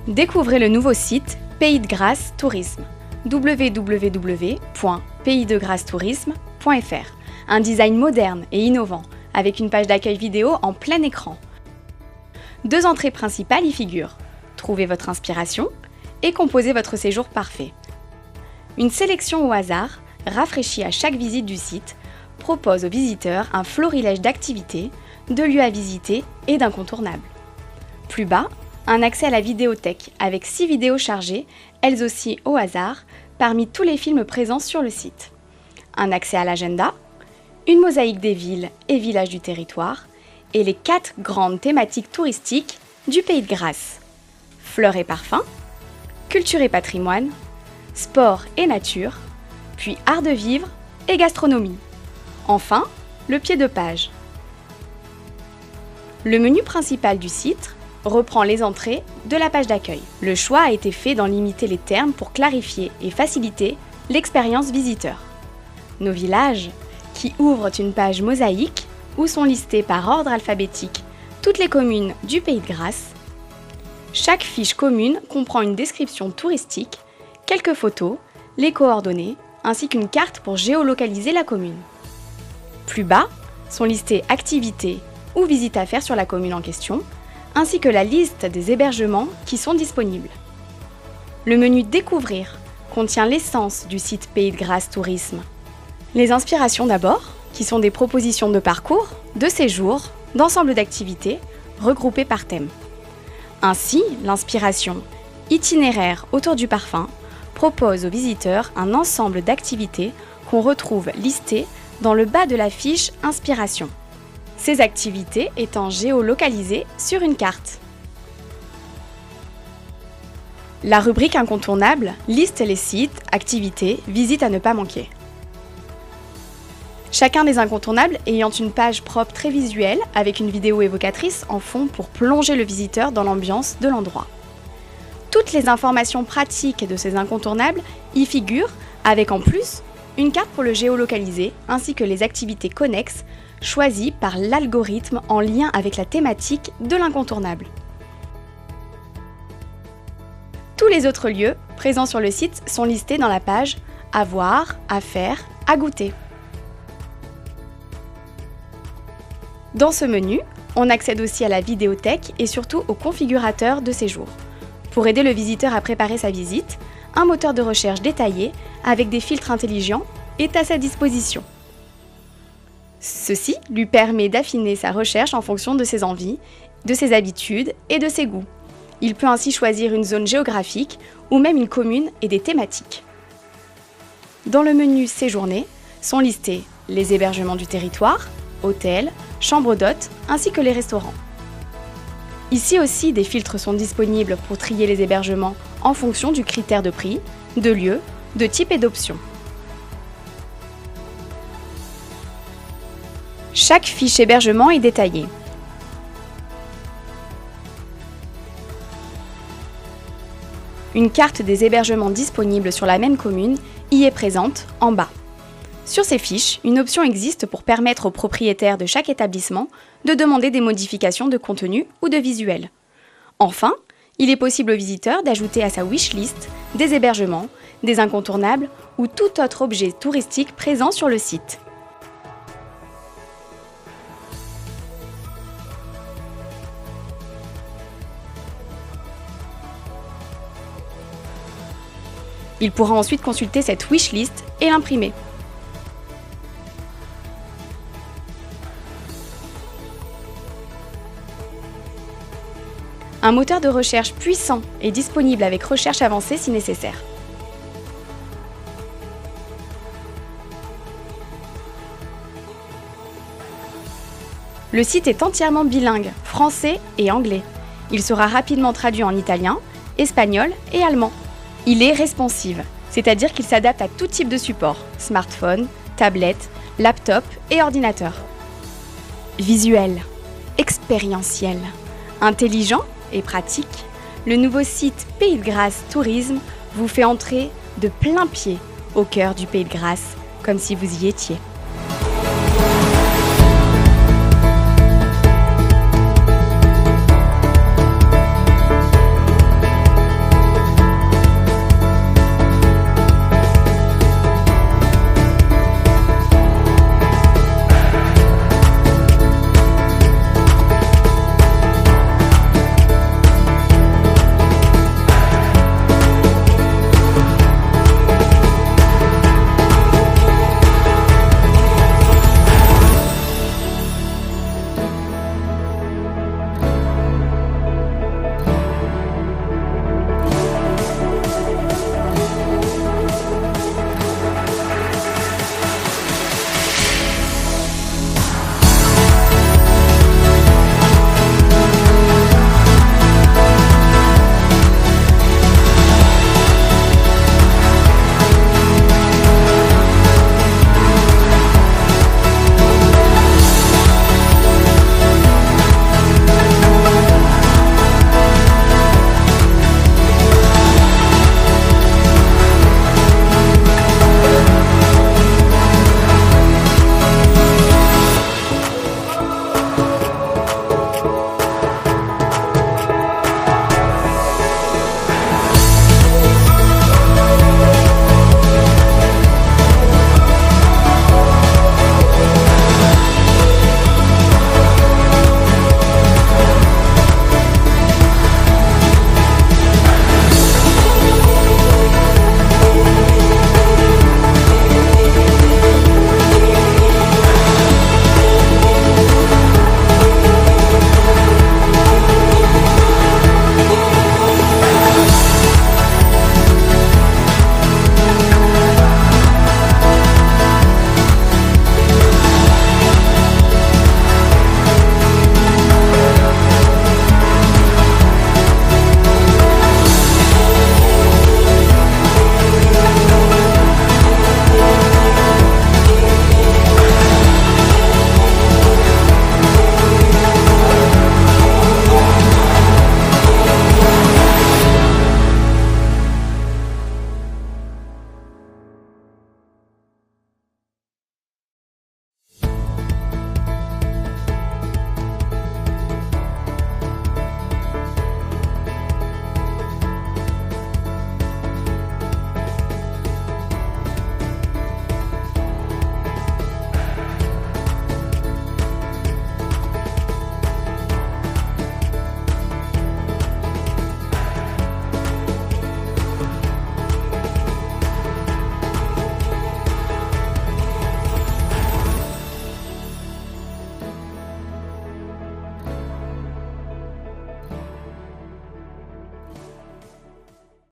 Découvrez le nouveau site Pays de Grâce Tourisme, www.paysdegracetourisme.fr. Un design moderne et innovant, avec une page d'accueil vidéo en plein écran. 2 entrées principales y figurent. Trouvez votre inspiration et composez votre séjour parfait. Une sélection au hasard, rafraîchie à chaque visite du site, propose aux visiteurs un florilège d'activités, de lieux à visiter et d'incontournables. Plus bas, un accès à la vidéothèque avec 6 vidéos chargées, elles aussi au hasard, parmi tous les films présents sur le site. Un accès à l'agenda, une mosaïque des villes et villages du territoire, et les 4 grandes thématiques touristiques du Pays de Grâce. Fleurs et parfums, culture et patrimoine, sport et nature, puis art de vivre et gastronomie. Enfin, le pied de page. Le menu principal du site reprend les entrées de la page d'accueil. Le choix a été fait d'en limiter les termes pour clarifier et faciliter l'expérience visiteur. Nos villages, qui ouvrent une page mosaïque où sont listées par ordre alphabétique toutes les communes du Pays de Grâce. Chaque fiche commune comprend une description touristique, quelques photos, les coordonnées, ainsi qu'une carte pour géolocaliser la commune. Plus bas sont listées activités ou visites à faire sur la commune en question, ainsi que la liste des hébergements qui sont disponibles. Le menu Découvrir contient l'essence du site Pays de Grâce Tourisme. Les inspirations d'abord, qui sont des propositions de parcours, de séjours, d'ensemble d'activités, regroupées par thème. Ainsi, l'inspiration Itinéraire autour du parfum propose aux visiteurs un ensemble d'activités qu'on retrouve listées dans le bas de la fiche Inspiration. Ces activités étant géolocalisées sur une carte. La rubrique Incontournable liste les sites, activités, visites à ne pas manquer. Chacun des incontournables ayant une page propre très visuelle avec une vidéo évocatrice en fond pour plonger le visiteur dans l'ambiance de l'endroit. Toutes les informations pratiques de ces incontournables y figurent avec en plus une carte pour le géolocaliser ainsi que les activités connexes choisies par l'algorithme en lien avec la thématique de l'incontournable. Tous les autres lieux présents sur le site sont listés dans la page « À voir, à faire, à goûter ». Dans ce menu, on accède aussi à la vidéothèque et surtout au configurateur de séjour. Pour aider le visiteur à préparer sa visite, un moteur de recherche détaillé avec des filtres intelligents est à sa disposition. Ceci lui permet d'affiner sa recherche en fonction de ses envies, de ses habitudes et de ses goûts. Il peut ainsi choisir une zone géographique ou même une commune et des thématiques. Dans le menu Séjourner sont listés les hébergements du territoire, hôtels, chambres d'hôtes ainsi que les restaurants. Ici aussi, des filtres sont disponibles pour trier les hébergements en fonction du critère de prix, de lieu, de type et d'options. Chaque fiche hébergement est détaillée. Une carte des hébergements disponibles sur la même commune y est présente en bas. Sur ces fiches, une option existe pour permettre aux propriétaires de chaque établissement de demander des modifications de contenu ou de visuel. Enfin, il est possible au visiteur d'ajouter à sa wishlist des hébergements, des incontournables ou tout autre objet touristique présent sur le site. Il pourra ensuite consulter cette wishlist et l'imprimer. Un moteur de recherche puissant est disponible avec recherche avancée si nécessaire. Le site est entièrement bilingue, français et anglais. Il sera rapidement traduit en italien, espagnol et allemand. Il est responsive, c'est-à-dire qu'il s'adapte à tout type de support, smartphone, tablette, laptop et ordinateur. Visuel, expérientiel, intelligent et pratique, le nouveau site Pays de Grâce Tourisme vous fait entrer de plein pied au cœur du Pays de Grâce, comme si vous y étiez.